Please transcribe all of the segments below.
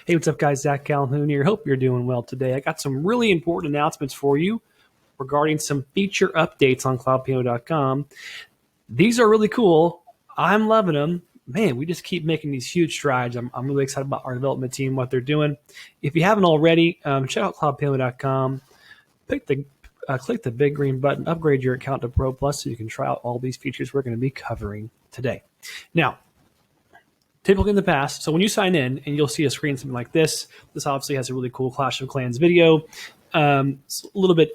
Hey, what's up, guys? Zach Calhoun here. Hope you're doing well today. I got some really important announcements for you regarding some feature updates on CloudPano.com. These are really cool. I'm loving them. Man, we just keep making these huge strides. I'm really excited about our development team, what they're doing. If you haven't already, check out CloudPano.com. Click the big green button, upgrade your account to Pro Plus so you can try out all these features we're going to be covering today. Now, typically in the past, so when you sign in and you'll see a screen something like this, this obviously has a really cool Clash of Clans video. It's a little bit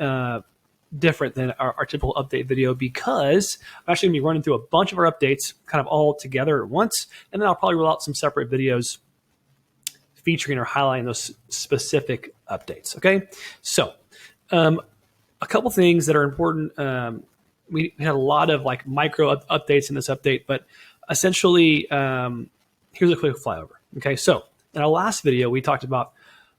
different than our typical update video because I'm actually going to be running through a bunch of our updates kind of all together at once, and then I'll probably roll out some separate videos featuring or highlighting those specific updates, okay? So a couple things that are important. We had a lot of like micro updates in this update, but essentially here's a quick flyover. Okay, so in our last video, we talked about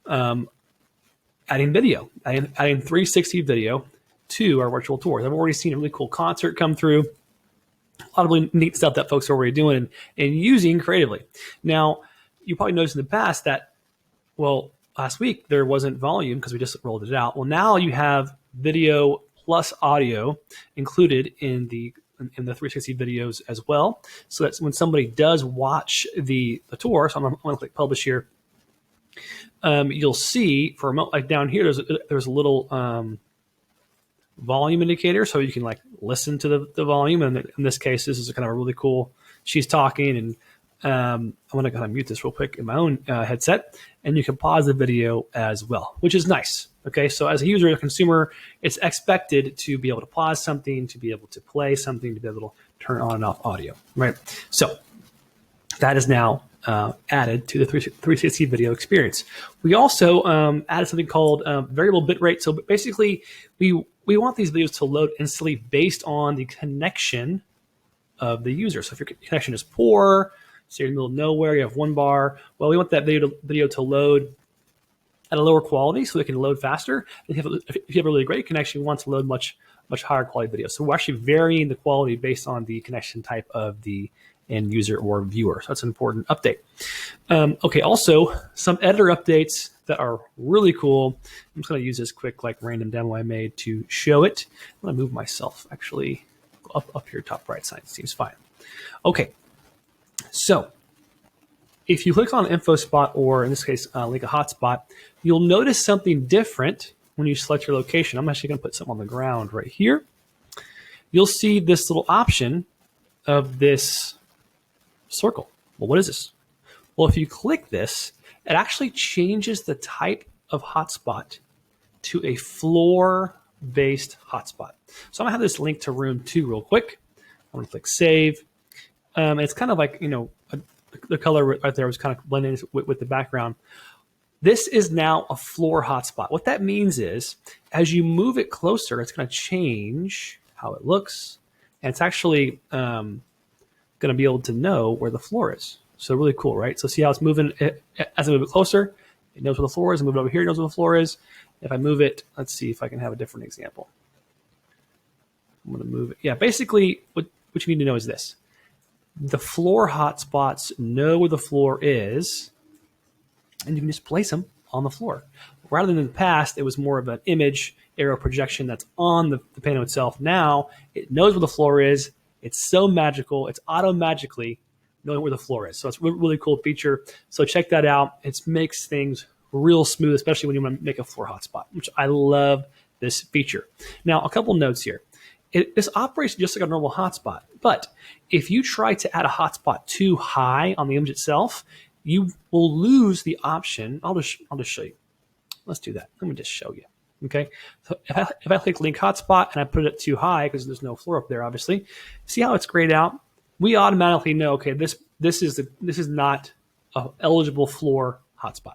adding video, adding 360 video to our virtual tours. I've already seen a really cool concert come through. A lot of really neat stuff that folks are already doing and using creatively. Now, you probably noticed in the past that, well, last week there wasn't volume because we just rolled it out. Well, now you have video plus audio included in the 360 videos as well. So that's when somebody does watch the tour. So I'm going to click publish here. You'll see for a moment, like down here, there's a little volume indicator, so you can like listen to the volume. And in this case, this is kind of a really cool. She's talking, and I'm going to kind of mute this real quick in my own headset, and you can pause the video as well, which is nice. Okay, so as a user, a consumer, it's expected to be able to pause something, to be able to play something, to be able to turn on and off audio, right? So that is now added to the 360 video experience. We also added something called variable bitrate. So basically, we want these videos to load instantly based on the connection of the user. So if your connection is poor, so you're in the middle of nowhere, you have one bar, well, we want that video to load at a lower quality so it can load faster. If you have a really great connection, you want to load much higher quality video. So we're actually varying the quality based on the connection type of the end user or viewer. So that's an important update. Okay, also some editor updates that are really cool. I'm just going to use this quick like random demo I made to show it. I'm going to move myself actually up here top right side. Seems fine. Okay, so if you click on info spot, or in this case, link a hotspot, you'll notice something different when you select your location. I'm actually going to put something on the ground right here. You'll see this little option of this circle. Well, what is this? Well, if you click this, it actually changes the type of hotspot to a floor-based hotspot. So I'm going to have this link to room 2 real quick. I'm going to click save. It's kind of like, the color right there was kind of blending with the background. This is now a floor hotspot. What that means is, as you move it closer, it's going to change how it looks, and it's actually going to be able to know where the floor is. So really cool, right? So see how it's moving as I move it closer, it knows where the floor is. I move it over here, it knows where the floor is. If I move it, let's see if I can have a different example. I'm going to move it. Yeah, basically what you need to know is this. The floor hotspots know where the floor is, and you can just place them on the floor. Rather than in the past, it was more of an image arrow projection that's on the panel itself. Now it knows where the floor is. It's so magical. It's auto-magically knowing where the floor is. So it's a really cool feature. So check that out. It makes things real smooth, especially when you want to make a floor hotspot, which I love this feature. Now, a couple notes here. This operates just like a normal hotspot, but if you try to add a hotspot too high on the image itself, you will lose the option. I'll just show you. Let's do that. Let me just show you. Okay. So if I click link hotspot and I put it too high because there's no floor up there, obviously, see how it's grayed out? We automatically know, okay, this is not an eligible floor hotspot.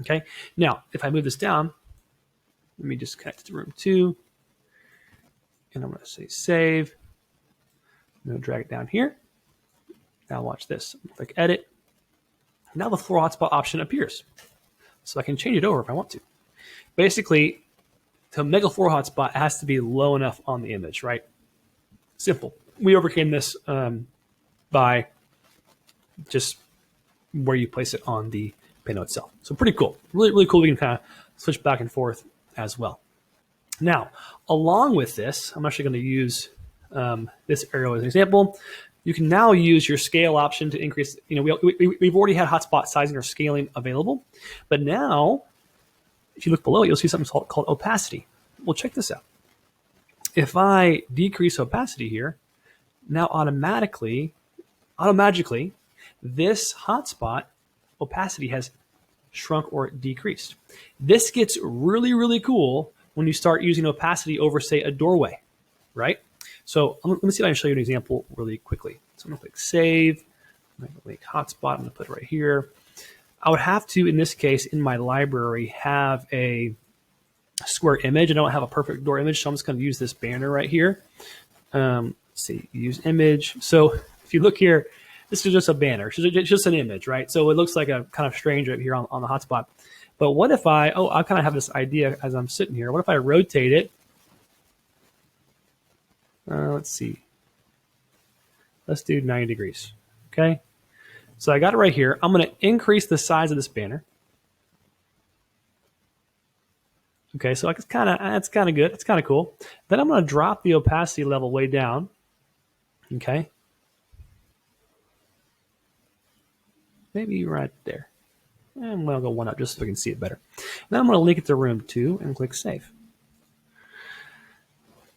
Okay. Now, if I move this down, let me just connect it to room 2. And I'm going to say save. I'm going to drag it down here. Now watch this. Click edit. Now the floor hotspot option appears. So I can change it over if I want to. Basically, to make a floor hotspot, it has to be low enough on the image, right? Simple. We overcame this by just where you place it on the Pano itself. So pretty cool. Really, really cool. We can kind of switch back and forth as well. Now, along with this, I'm actually going to use this arrow as an example. You can now use your scale option to increase, we've already had hotspot sizing or scaling available, but now if you look below it, you'll see something called opacity. Well, check this out. If I decrease opacity here, now automatically, this hotspot opacity has shrunk or decreased. This gets really, really cool when you start using opacity over, say, a doorway, right? So let me see if I can show you an example really quickly. So I'm going to click Save. I'm going to make hotspot. I'm going to put it right here. I would have to, in this case, in my library, have a square image. I don't have a perfect door image, so I'm just going to use this banner right here. Let's see, use image. So if you look here, this is just a banner. It's just an image, right? So it looks like a kind of strange right here on the hotspot. But what if I kind of have this idea as I'm sitting here. What if I rotate it? Let's see. Let's do 90 degrees, okay? So I got it right here. I'm going to increase the size of this banner. Okay, so that's kind of good. It's kind of cool. Then I'm going to drop the opacity level way down, okay? Maybe right there. And I'm going to go one up just so we can see it better. Now I'm going to link it to room 2 and click Save.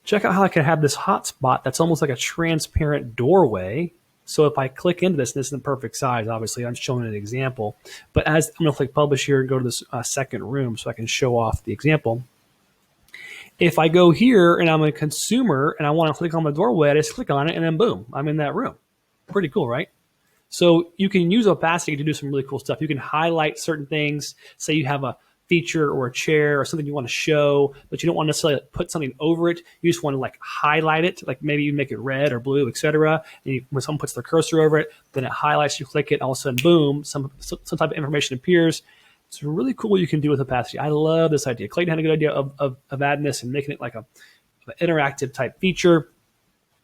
Check out how I can have this hotspot that's almost like a transparent doorway. So if I click into this isn't the perfect size, obviously, I'm showing an example. But as I'm going to click Publish here and go to this second room so I can show off the example. If I go here and I'm a consumer and I want to click on the doorway, I just click on it and then boom, I'm in that room. Pretty cool, right? So you can use opacity to do some really cool stuff. You can highlight certain things. Say you have a feature or a chair or something you want to show, but you don't want to necessarily put something over it. You just want to like highlight it, like maybe you make it red or blue, etc. And when someone puts their cursor over it, then it highlights. You click it, and all of a sudden, boom, some type of information appears. It's really cool what you can do with opacity. I love this idea. Clayton had a good idea of adding this and making it like an interactive type feature.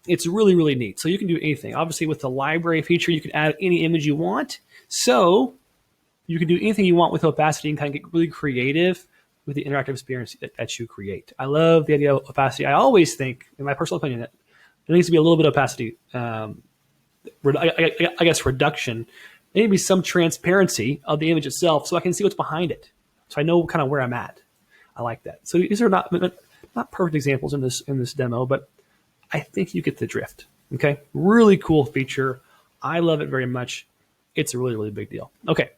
It's really, really neat. So you can do anything. Obviously, with the library feature, you can add any image you want. So you can do anything you want with opacity and kind of get really creative with the interactive experience that you create. I love the idea of opacity. I always think, in my personal opinion, that there needs to be a little bit of opacity, I guess, reduction. There needs to be some transparency of the image itself so I can see what's behind it. So I know kind of where I'm at. I like that. So these are not perfect examples in this demo, but I think you get the drift. Okay, really cool feature. I love it very much. It's a really, really big deal. Okay.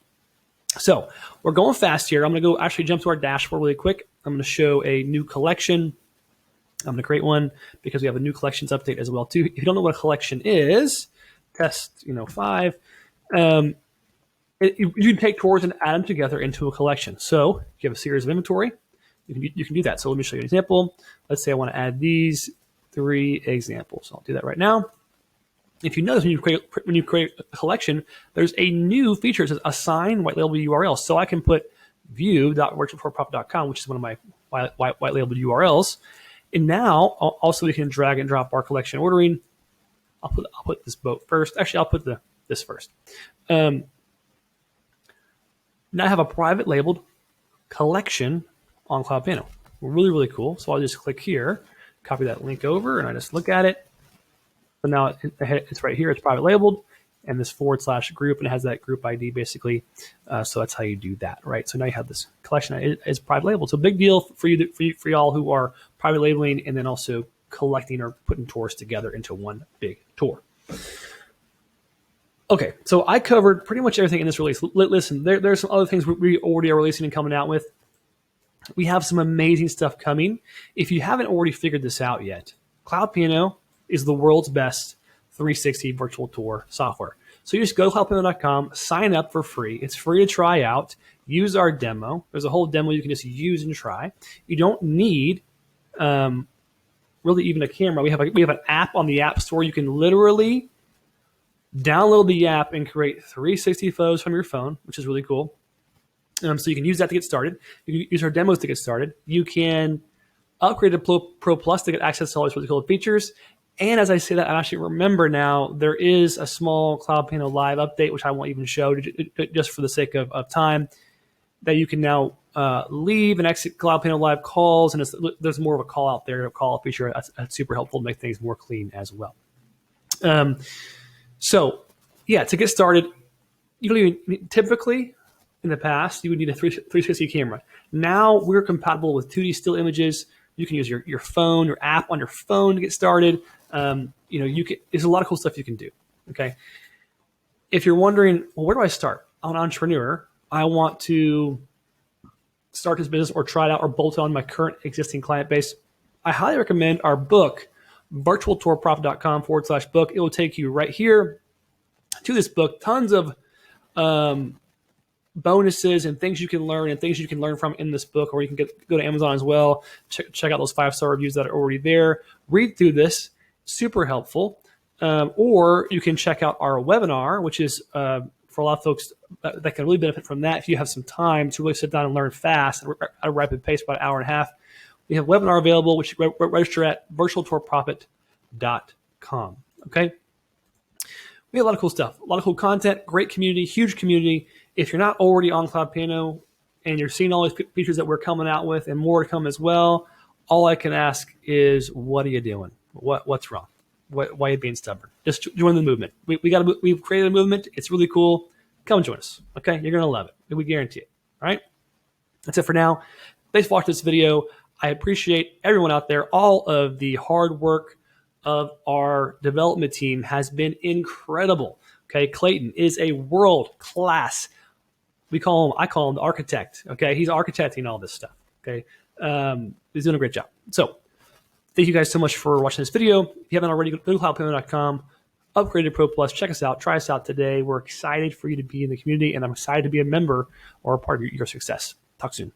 So we're going fast here. I'm going to go actually jump to our dashboard really quick. I'm going to show a new collection. I'm going to create one because we have a new collections update as well too. If you don't know what a collection is, test 5. You can take tours and add them together into a collection. So if you have a series of inventory, you can do that. So let me show you an example. Let's say I want to add these 3 examples. I'll do that right now. If you notice when you create a collection, there's a new feature. It says assign white label URL. So I can put view.virtualtourprop.com, which is one of my white labeled URLs. And now also we can drag and drop our collection ordering. I'll put this boat first. Actually, I'll put this first. Now I have a private labeled collection on CloudPano. Really, really cool. So I'll just click here, copy that link over, and I just look at it. So now it's right here. It's private labeled, and this / group, and it has that group ID basically. So that's how you do that, right? So now you have this collection is private labeled. So big deal for y'all who are private labeling and then also collecting or putting tours together into one big tour. Okay, so I covered pretty much everything in this release. Listen, there's some other things we already are releasing and coming out with. We have some amazing stuff coming. If you haven't already figured this out yet, CloudPano is the world's best 360 virtual tour software. So you just go to cloudpano.com, sign up for free. It's free to try out. Use our demo. There's a whole demo you can just use and try. You don't need really even a camera. We have an app on the App Store. You can literally download the app and create 360 photos from your phone, which is really cool. So you can use that to get started. You can use our demos to get started. You can upgrade to Pro Plus to get access to all these really cool features. And as I say that, I actually remember now there is a small CloudPano Live update, which I won't even show just for the sake of time, that you can now leave and exit CloudPano Live calls, and there's more of a call out there, a call out feature. That's super helpful to make things more clean as well. So yeah, to get started, you don't even typically in the past you would need a 360 camera. Now we're compatible with 2D still images. You can use your phone, your app on your phone to get started. There's a lot of cool stuff you can do. Okay, if you're wondering, well, where do I start? I'm an entrepreneur. I want to start this business or try it out or bolt on my current existing client base. I highly recommend our book, virtualtourprofit.com/book. It will take you right here to this book. Tons of bonuses and things you can learn and things you can learn from in this book, or you can go to Amazon as well. Check out those 5-star reviews that are already there. Read through this, super helpful. Or you can check out our webinar, which is for a lot of folks that can really benefit from that if you have some time to really sit down and learn fast at a rapid pace, about an hour and a half. We have a webinar available, which you can register at virtualtourprofit.com. Okay? We have a lot of cool stuff, a lot of cool content, great community, huge community. If you're not already on CloudPano and you're seeing all these features that we're coming out with and more to come as well, all I can ask is, what are you doing? What's wrong? Why are you being stubborn? Just join the movement. We've created a movement. It's really cool. Come join us. Okay, you're gonna love it. We guarantee it. All right. That's it for now. Thanks for watching this video. I appreciate everyone out there. All of the hard work of our development team has been incredible. Okay, Clayton is a world class. I call him the architect. Okay, he's architecting all this stuff. Okay, he's doing a great job. So thank you guys so much for watching this video. If you haven't already, go to cloudpano.com, upgrade to Pro Plus, check us out, try us out today. We're excited for you to be in the community, and I'm excited to be a member or a part of your success. Talk soon.